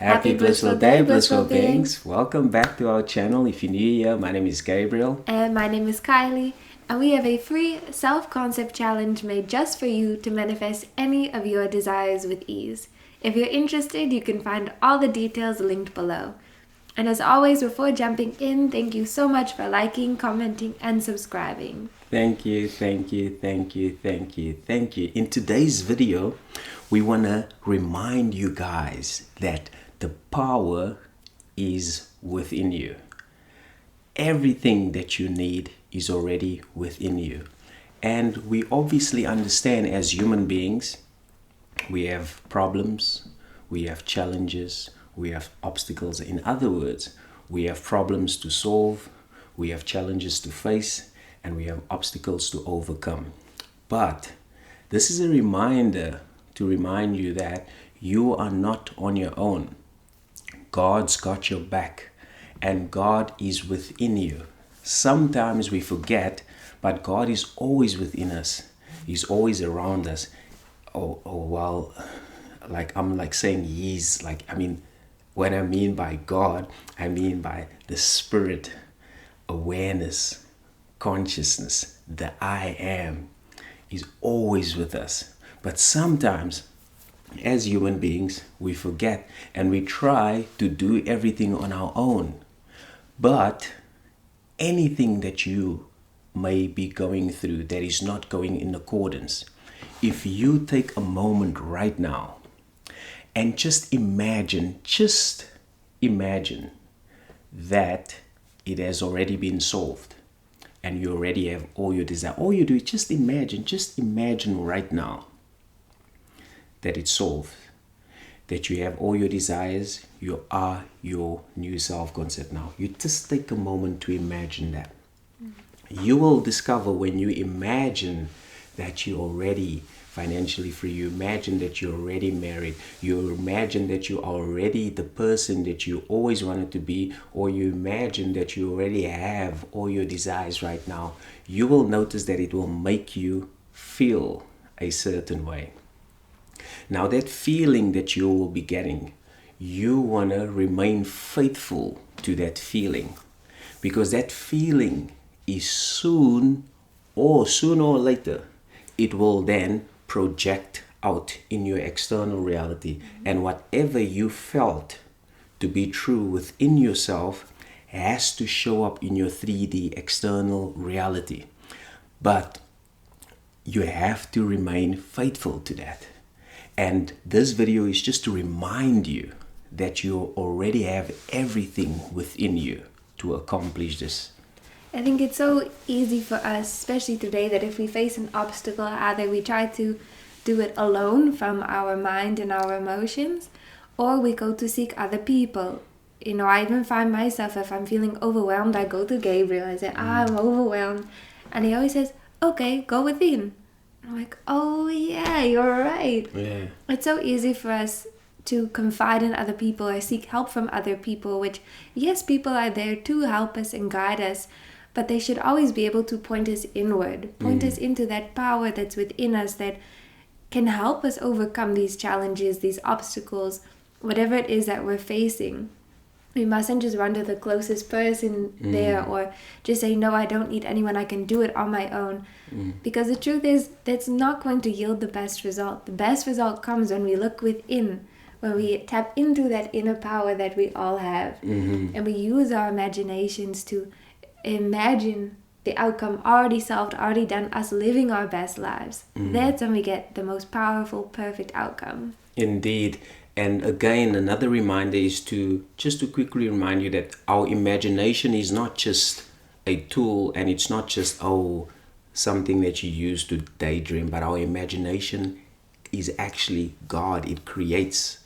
Happy blissful day, blissful beings. Welcome back to our channel. If you're new here, my name is Gabriel. And my name is Kylie. And we have a free self-concept challenge made just for you to manifest any of your desires with ease. If you're interested, you can find all the details linked below. And as always, before jumping in, thank you so much for liking, commenting, and subscribing. Thank you. In today's video, we want to remind you guys that the power is within you. Everything that you need is already within you. And we obviously understand as human beings, we have problems, we have challenges, we have obstacles. In other words, we have problems to solve, we have challenges to face, and we have obstacles to overcome. But this is a reminder to remind you that you are not on your own. God's got your back, and God is within you. Sometimes we forget, but God is always within us. He's always around us. Well, I'm saying He's like, what I mean by God, I mean by the spirit, awareness, consciousness, the I am is always with us. But sometimes, as human beings, we forget and we try to do everything on our own. But anything that you may be going through that is not going in accordance, if you take a moment right now and just imagine that it has already been solved and you already have all your desire. All you do is just imagine right now that it's solved, that you have all your desires, you are your new self-concept now. You just take a moment to imagine that. You will discover when you imagine that you're already financially free, you imagine that you're already married, you imagine that you're already the person that you always wanted to be, or you imagine that you already have all your desires right now, you will notice that it will make you feel a certain way. Now that feeling that you will be getting, you want to remain faithful to that feeling, because that feeling is sooner or later, it will then project out in your external reality. And whatever you felt to be true within yourself has to show up in your 3D external reality. But you have to remain faithful to that. And this video is just to remind you that you already have everything within you to accomplish this. I think it's so easy for us, especially today, that if we face an obstacle, either we try to do it alone from our mind and our emotions, or we go to seek other people. I even find myself, if I'm feeling overwhelmed, I go to Gabriel. I say, I'm overwhelmed. And he always says, okay, go within. I'm like, oh yeah, you're right. Yeah. It's so easy for us to confide in other people or seek help from other people, which, yes, people are there to help us and guide us, but they should always be able to point us inward, point us into that power that's within us that can help us overcome these challenges, these obstacles, whatever it is that we're facing. We mustn't just run to the closest person there or just say, no, I don't need anyone, I can do it on my own. Because the truth is, that's not going to yield the best result. The best result comes when we look within, when we tap into that inner power that we all have. And we use our imaginations to imagine the outcome already solved, already done, us living our best lives. That's when we get the most powerful, perfect outcome. Indeed. And again, another reminder is to quickly remind you that our imagination is not just a tool, and it's not just something that you use to daydream, but our imagination is actually God. It creates,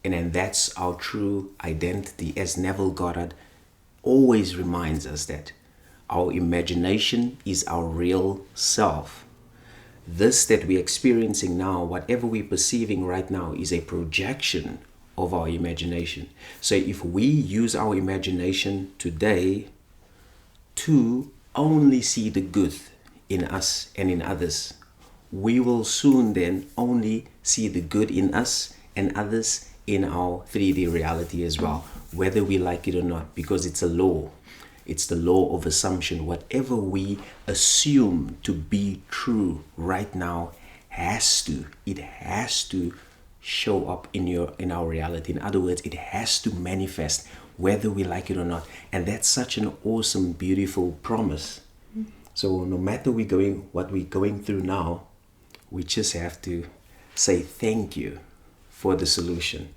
and that's our true identity. As Neville Goddard always reminds us, that our imagination is our real self. This that we're experiencing now, whatever we're perceiving right now, is a projection of our imagination. So if we use our imagination today to only see the good in us and in others, we will soon then only see the good in us and others in our 3D reality as well, whether we like it or not, because it's a law. It's the law of assumption. Whatever we assume to be true right now has to show up in our reality. In other words, it has to manifest whether we like it or not. And that's such an awesome, beautiful promise. So no matter what we're going through now, we just have to say thank you for the solution.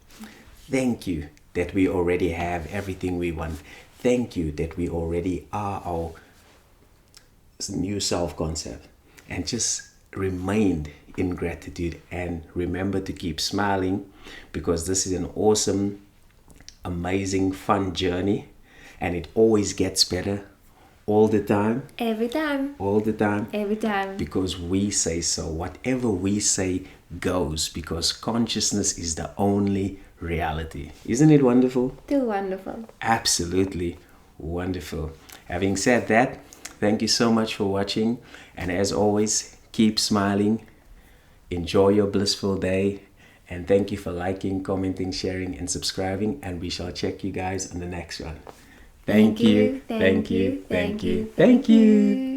Thank you that we already have everything we want. Thank you that we already are our new self-concept. And just remain in gratitude and remember to keep smiling, because this is an awesome, amazing, fun journey, and it always gets better all the time. Every time. All the time. Every time. Because we say so. Whatever we say goes, because consciousness is the only reality. Isn't it wonderful? Too wonderful. Absolutely wonderful. Having said that, thank you so much for watching. And as always, keep smiling. Enjoy your blissful day. And thank you for liking, commenting, sharing, and subscribing. And we shall check you guys on the next one. Thank you. Thank you. Thank you. Thank you.